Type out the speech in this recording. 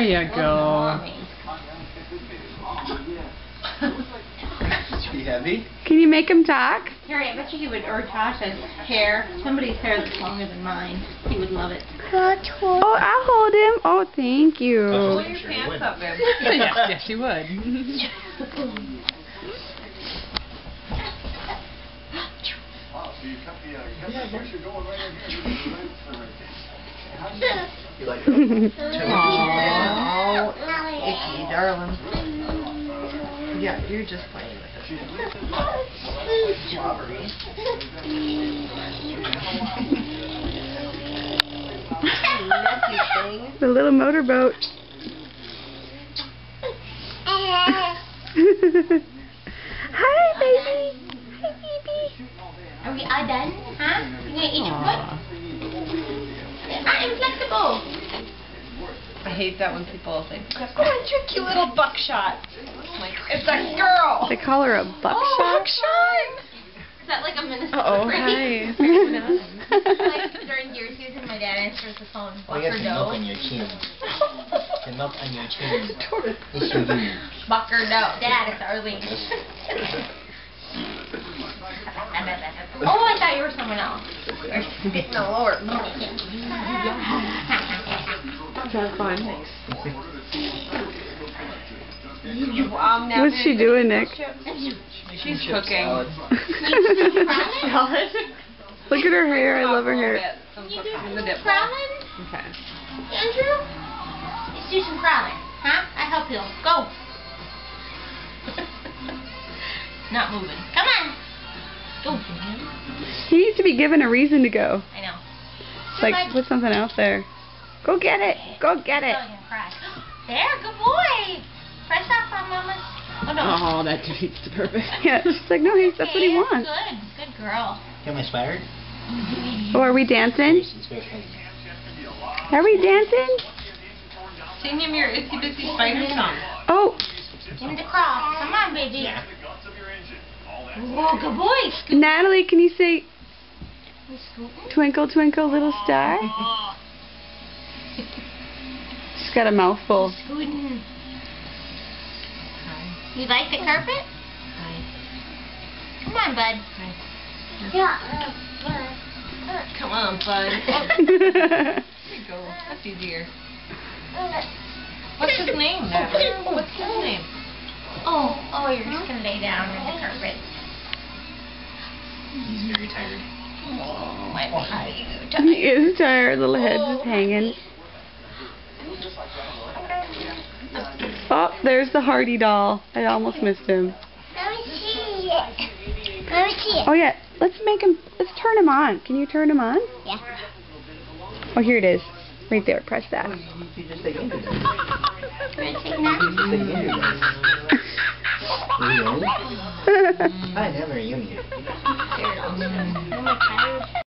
you go. Is he heavy? Can you make him talk? Harry, I bet you he would, or Tasha's hair. Somebody's hair that's longer than mine. He would love it. Oh, I'll hold him. Oh, thank you. Pull your pants up, babe. Yes, you would. You like it? Oh, icky, darling. Yeah, you're just playing with it. Slobbery. Messy thing. The little motorboat. Hi, baby. Hi, baby. Are we all done? Huh? You gonna eat your foot? I'm flexible. I hate that when people say, Oh, you're cute little buckshot. Like, it's a girl. They call her a buckshot. Oh, buckshot. Is that like a Minnesota uh-oh, phrase? hi. Like during deer season, my dad answers the phone. Oh, you have Bucker the milk doe. on your chin. The milk on your chin. It's your food. Bucker doe. Dad, it's Arlene. Oh, I thought you were someone else. You're spitting all over. That's fun. What's she doing, Nick? She's cooking. Look at her hair. I love her hair. Some cooking in the dip. Prowling? Okay. Andrew? Let's do some prowling. Huh? I help you. Go. Not moving. Come on. Go. He needs to be given a reason to go. I know. Like, put something else there. Go get it. Go get it. There, good boy. Press off on Mama. Oh, no. Oh, that defeats the purpose. Yeah, she's like, no, that's what he wants. Good. Good girl. Got my sweater? Oh, are we dancing? It's very funny. Are we dancing? Sing him your Itsy Bitsy Spider song. Oh, Give me the claw. Come on, baby. Yeah. Oh, good boy. Scoot. Natalie, can you say Scoot. Twinkle, Twinkle, Little Star? She's got a mouthful. Scooting. You like the carpet? Come on, bud. Yeah. Come on, bud. There you go. That's easier. What's his name, Natalie? What's his name? Oh, you're just gonna lay down on the carpet. He's very tired. Oh, I'm tired. He is tired. Little head just hanging. Oh, there's the Hardy doll. I almost missed him. Let me see it. Let me see it. Oh yeah, let's turn him on. Can you turn him on? Yeah. Oh, here it is. Right there. Press that. You just say into this. Ready to take a You nap? just say into this. I never union. I'm tired.